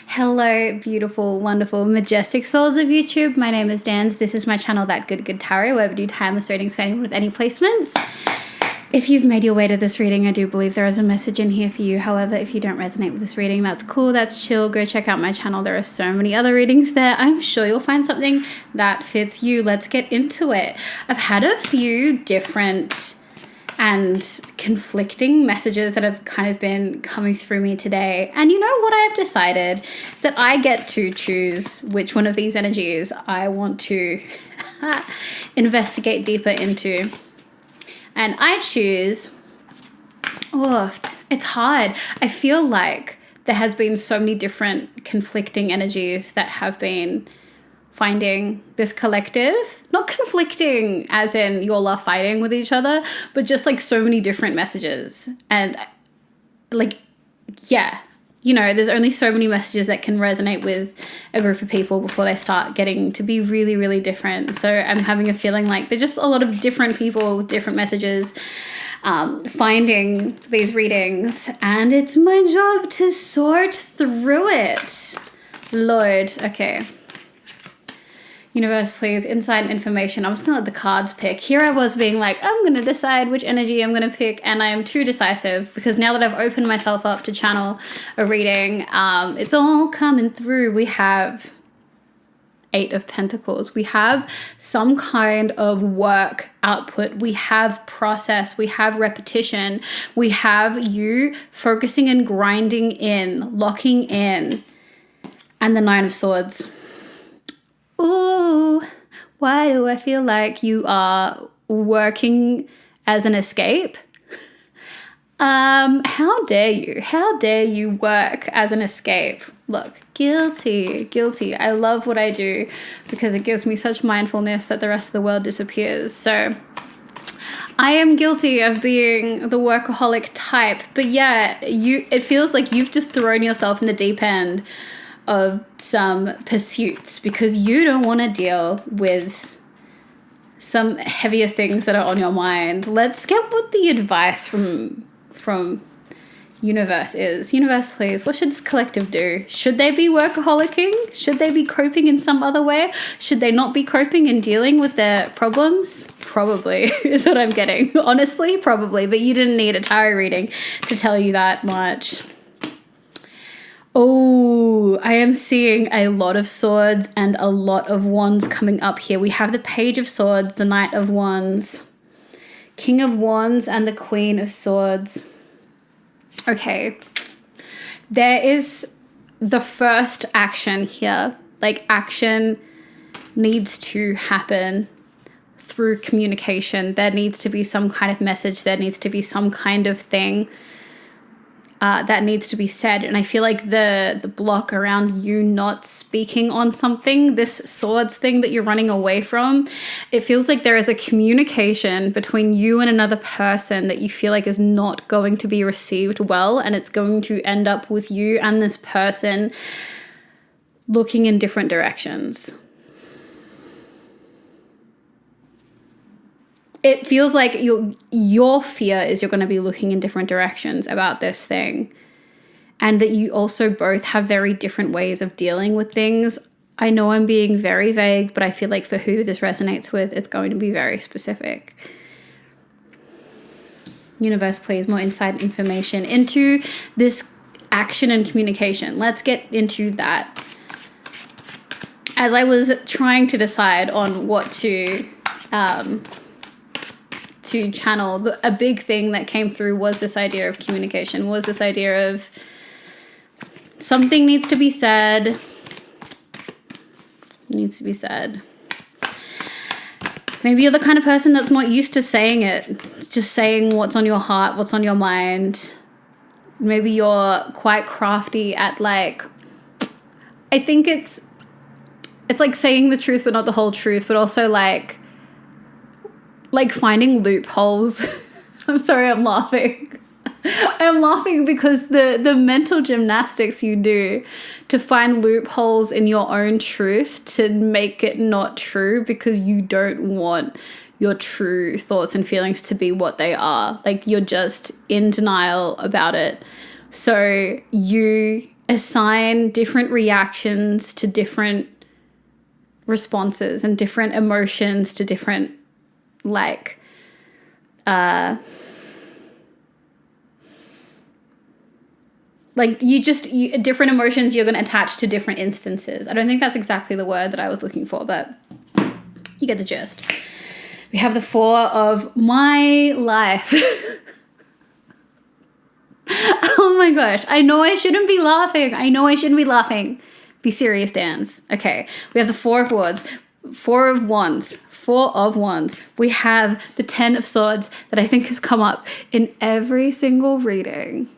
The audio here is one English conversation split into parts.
Hello, beautiful, wonderful, majestic souls of YouTube. My name is Dans. This is my channel, That Good Tarot, where we do timeless readings for anyone with any placements. If you've made your way to this reading, I do believe there is a message in here for you. However, if you don't resonate with this reading, that's cool, that's chill. Go check out my channel. There are so many other readings there. I'm sure you'll find something that fits you. Let's get into it. I've had a few different and conflicting messages that have kind of been coming through me today. And you know what I've decided is that I get to choose which one of these energies I want to investigate deeper into. And I choose, it's hard. I feel like there has been so many different conflicting energies that have been finding this collective, not conflicting as in you all are fighting with each other, but just like so many different messages. And like, yeah, you know, there's only so many messages that can resonate with a group of people before they start getting to be really, really different. So I'm having a feeling like there's just a lot of different people with different messages finding these readings, and it's my job to sort through it. Lord, okay. Universe, please, insight and information. I'm just going to let the cards pick. Here I was being like, I'm going to decide which energy I'm going to pick, and I am too decisive because now that I've opened myself up to channel a reading, it's all coming through. We have 8 of Pentacles. We have some kind of work output. We have process. We have repetition. We have you focusing and grinding in, locking in, and the 9 of Swords. Ooh, why do I feel like you are working as an escape? How dare you? How dare you work as an escape? Look, guilty. I love what I do because it gives me such mindfulness that the rest of the world disappears. So I am guilty of being the workaholic type, but yeah, it feels like you've just thrown yourself in the deep end of some pursuits because you don't want to deal with some heavier things that are on your mind. Let's get what the advice from Universe is. Universe, please, what should this collective do? Should they be workaholicing? Should they be coping in some other way? Should they not be coping and dealing with their problems? Probably is what I'm getting. Honestly, probably, but you didn't need a tarot reading to tell you that much. Oh, I am seeing a lot of swords and a lot of wands coming up here. We have the Page of Swords, the Knight of Wands, King of Wands, and the Queen of Swords. Okay, there is the first action here. Like, action needs to happen through communication. There needs to be some kind of message. There needs to be some kind of thing that needs to be said. And I feel like the block around you not speaking on something, this swords thing that you're running away from, it feels like there is a communication between you and another person that you feel like is not going to be received well, and it's going to end up with you and this person looking in different directions. It feels like your fear is you're going to be looking in different directions about this thing, and that you also both have very different ways of dealing with things. I know I'm being very vague, but I feel like for who this resonates with, it's going to be very specific. Universe, please, more insight and information into this action and communication. Let's get into that. As I was trying to decide on what to channel, a big thing that came through was this idea of communication, was this idea of something needs to be said. Maybe you're the kind of person that's not used to saying it, just saying what's on your heart, what's on your mind. Maybe you're quite crafty at I think it's like saying the truth but not the whole truth, but also like finding loopholes. I'm sorry, I'm laughing. I'm laughing because the mental gymnastics you do to find loopholes in your own truth to make it not true because you don't want your true thoughts and feelings to be what they are. Like, you're just in denial about it. So you assign different reactions to different responses and different emotions to different, like, different emotions you're going to attach to different instances. I don't think that's exactly the word that I was looking for, but you get the gist. We have the 4 of my life. Oh my gosh. I know I shouldn't be laughing. Be serious, Dans. Okay. We have the 4 of Wands. 4 of Wands. We have the 10 of Swords that I think has come up in every single reading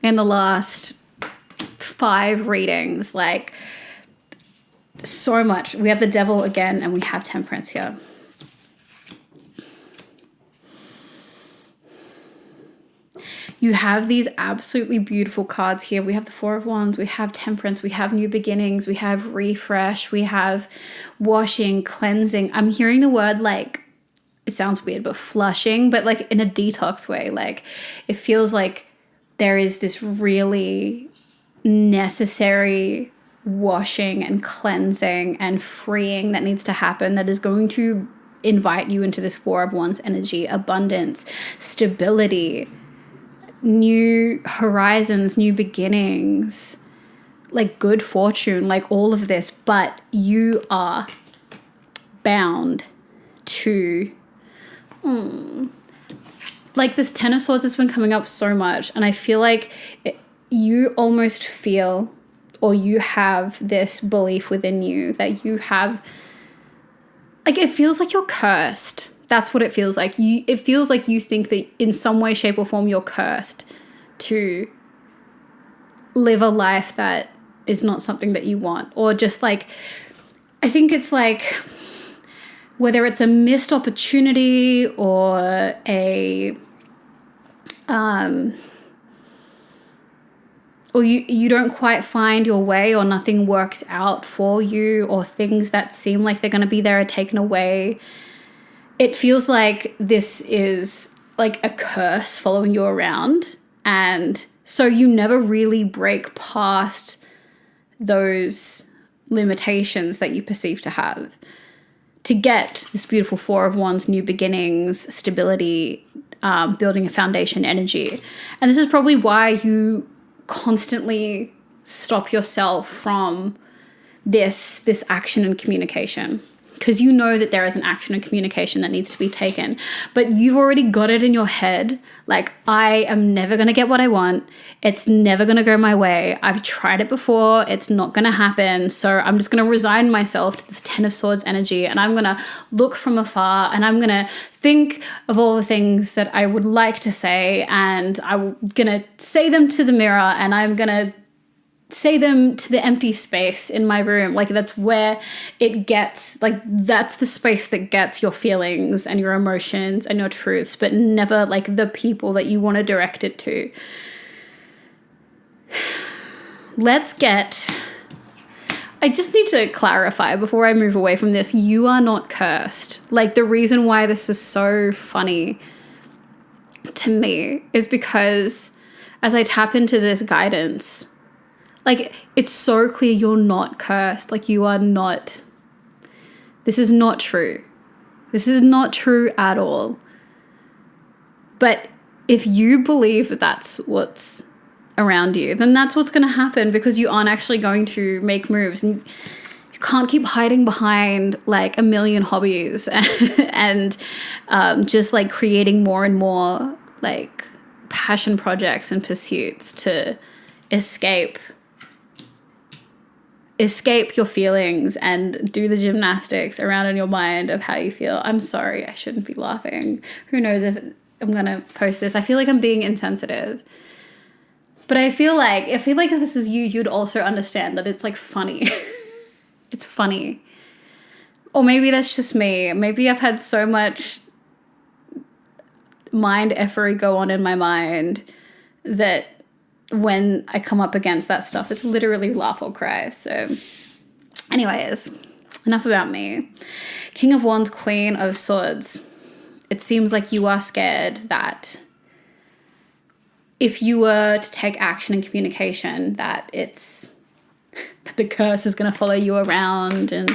in the last 5 readings. Like, so much. We have the Devil again, and we have Temperance here. You have these absolutely beautiful cards here. We have the 4 of Wands, we have Temperance, we have New Beginnings, we have Refresh, we have washing, cleansing. I'm hearing the word, like, it sounds weird, but flushing, but like in a detox way. Like, it feels like there is this really necessary washing and cleansing and freeing that needs to happen that is going to invite you into this 4 of Wands energy, abundance, stability, new horizons, new beginnings, like good fortune, like all of this. But you are bound to like this 10 of Swords has been coming up so much, and I feel like you almost feel, or you have this belief within you that you have, like, it feels like you're cursed. That's what it feels like. It feels like you think that in some way, shape, or form you're cursed to live a life that is not something that you want. Or just like, I think it's like, whether it's a missed opportunity or or you don't quite find your way, or nothing works out for you, or things that seem like they're going to be there are taken away. It feels like this is like a curse following you around. And so you never really break past those limitations that you perceive to have to get this beautiful 4 of Wands, new beginnings, stability, building a foundation energy. And this is probably why you constantly stop yourself from this action and communication, because you know that there is an action and communication that needs to be taken, but you've already got it in your head, like, I am never going to get what I want. It's never going to go my way. I've tried it before. It's not going to happen. So I'm just going to resign myself to this 10 of Swords energy, and I'm going to look from afar, and I'm going to think of all the things that I would like to say, and I'm going to say them to the mirror, and I'm going to say them to the empty space in my room. Like, that's where it gets, like, that's the space that gets your feelings and your emotions and your truths, but never like the people that you want to direct it to. I just need to clarify before I move away from this. You are not cursed. Like, the reason why this is so funny to me is because as I tap into this guidance, like, it's so clear you're not cursed. Like, you are not. This is not true. This is not true at all. But if you believe that that's what's around you, then that's what's going to happen, because you aren't actually going to make moves. And you can't keep hiding behind like a million hobbies and just like creating more and more like passion projects and pursuits to escape your feelings and do the gymnastics around in your mind of how you feel. I'm sorry, I shouldn't be laughing. Who knows if I'm going to post this. I feel like I'm being insensitive. But I feel like if this is you, you'd also understand that it's like funny. It's funny. Or maybe that's just me. Maybe I've had so much mind effery go on in my mind that when I come up against that stuff, it's literally laugh or cry. So anyways, enough about me. King of Wands, Queen of Swords. It seems like you are scared that if you were to take action in communication, that the curse is going to follow you around, and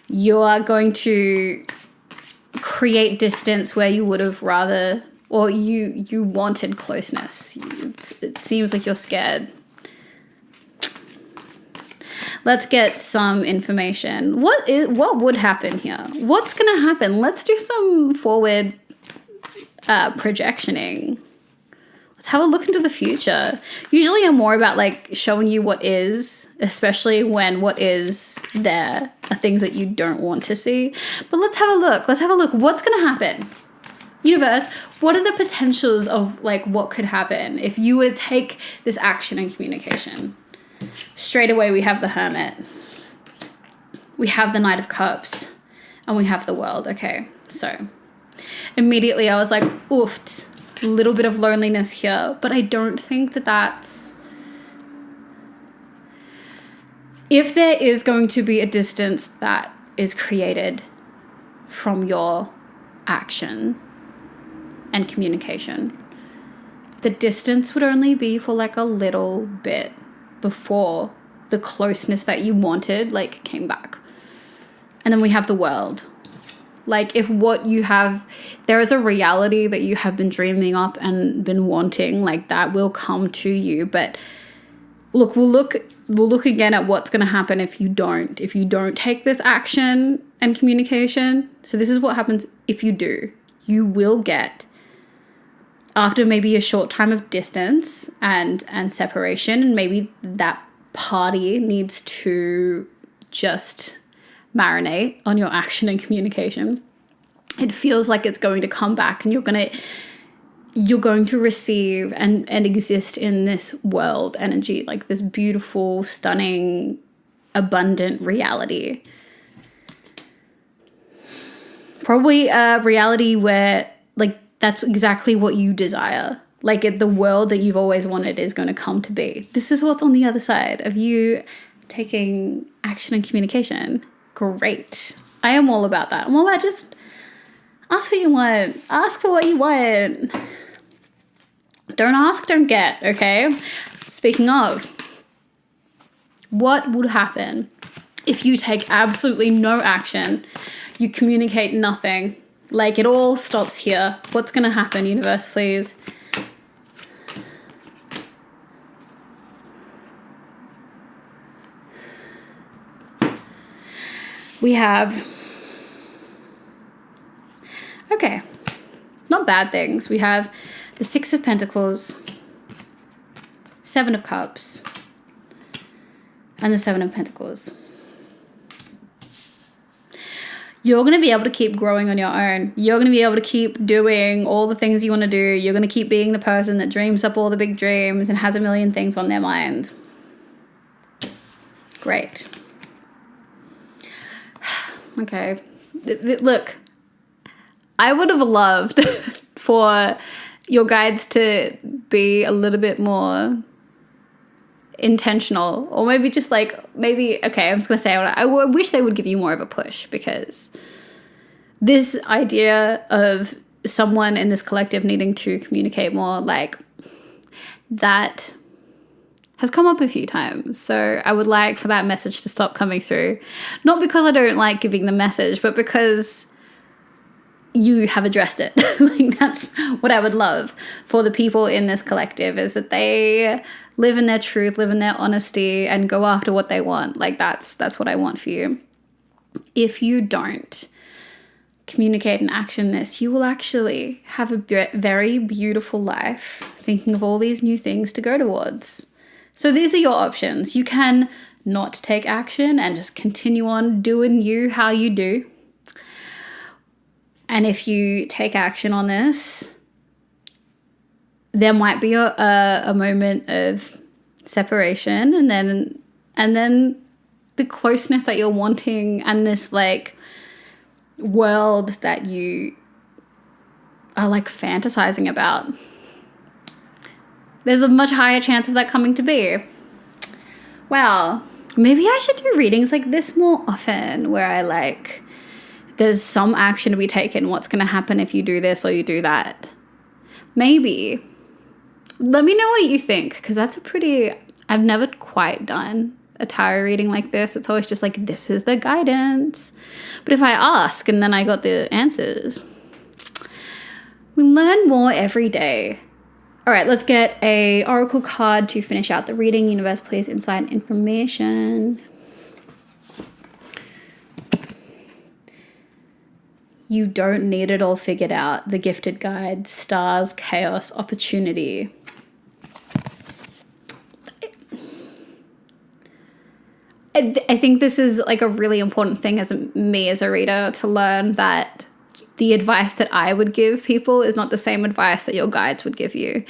you are going to create distance where you would have rather, or you wanted closeness. It seems like you're scared. Let's get some information. What would happen here? What's going to happen? Let's do some forward projectioning. Let's have a look into the future. Usually I'm more about like showing you what is, especially when what is there are things that you don't want to see. But let's have a look. What's going to happen? Universe, what are the potentials of like what could happen if you would take this action in communication? Straight away, we have the Hermit. We have the Knight of Cups. And we have the World. Okay, so immediately I was like, oofed. A little bit of loneliness here. But I don't think that that's... If there is going to be a distance that is created from your action and communication, the distance would only be for like a little bit before the closeness that you wanted like came back. And then we have the World. Like if what you have, there is a reality that you have been dreaming up and been wanting, like that will come to you. But look, we'll look again at what's going to happen if you don't take this action and communication. So this is what happens if you do. You will get, after maybe a short time of distance and separation, and maybe that party needs to just marinate on your action and communication, it feels like it's going to come back, and you're going to receive and exist in this world energy, like this beautiful, stunning, abundant reality. Probably a reality where like that's exactly what you desire. Like the world that you've always wanted is going to come to be. This is what's on the other side of you taking action and communication. Great. I am all about that. I'm all about just ask what you want. Ask for what you want. Don't ask, don't get, okay? Speaking of, what would happen if you take absolutely no action? You communicate nothing. Like it all stops here. What's going to happen, universe, please? We have, okay, not bad things. We have the Six of Pentacles, Seven of Cups, and the Seven of Pentacles. You're going to be able to keep growing on your own. You're going to be able to keep doing all the things you want to do. You're going to keep being the person that dreams up all the big dreams and has a million things on their mind. Great. Okay. Look, I would have loved for your guides to be a little bit more intentional, or maybe just like, okay, I'm just going to say, I wish they would give you more of a push, because this idea of someone in this collective needing to communicate more, like that has come up a few times. So I would like for that message to stop coming through. Not because I don't like giving the message, but because you have addressed it. Like that's what I would love for the people in this collective, is that they live in their truth, live in their honesty, and go after what they want. Like that's what I want for you. If you don't communicate and action this, you will actually have a very beautiful life, thinking of all these new things to go towards. So these are your options. You can not take action and just continue on doing you how you do. And if you take action on this, there might be a moment of separation, and then the closeness that you're wanting, and this like world that you are like fantasizing about. There's a much higher chance of that coming to be. Wow. Maybe I should do readings like this more often, where I like, there's some action to be taken. What's going to happen if you do this or you do that? Maybe Let me know what you think, because that's I've never quite done a tarot reading like this. It's always just like, this is the guidance. But if I ask and then I got the answers, we learn more every day. All right, let's get a oracle card to finish out the reading. Universe, please, insight and information. You don't need it all figured out. The gifted guide, stars, chaos, opportunity. I think this is like a really important thing as a reader to learn, that the advice that I would give people is not the same advice that your guides would give you.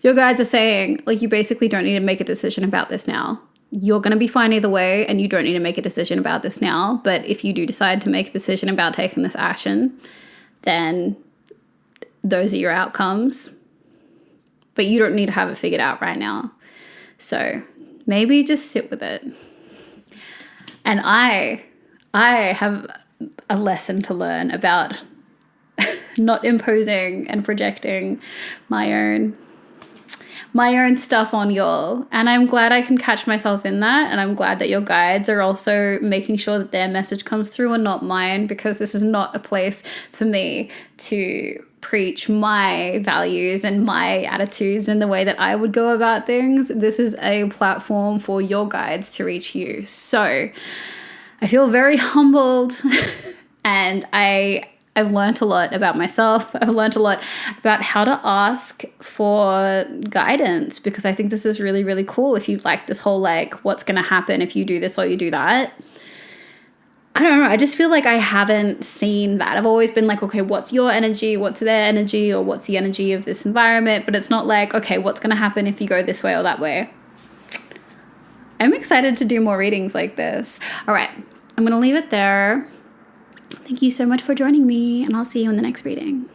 Your guides are saying, like, you basically don't need to make a decision about this now. You're going to be fine either way, and you don't need to make a decision about this now. But if you do decide to make a decision about taking this action, then those are your outcomes. But you don't need to have it figured out right now. So maybe just sit with it. And I have a lesson to learn about not imposing and projecting my own stuff on y'all. And I'm glad I can catch myself in that. And I'm glad that your guides are also making sure that their message comes through and not mine, because this is not a place for me to preach my values and my attitudes and the way that I would go about things. This is a platform for your guides to reach you. So I feel very humbled and I've learned a lot about myself. I've learned a lot about how to ask for guidance, because I think this is really, really cool. If you like this whole, like, what's going to happen if you do this or you do that. I don't know. I just feel like I haven't seen that. I've always been like, okay, what's your energy? What's their energy? Or what's the energy of this environment? But it's not like, okay, what's going to happen if you go this way or that way? I'm excited to do more readings like this. All right. I'm going to leave it there. Thank you so much for joining me, and I'll see you in the next reading.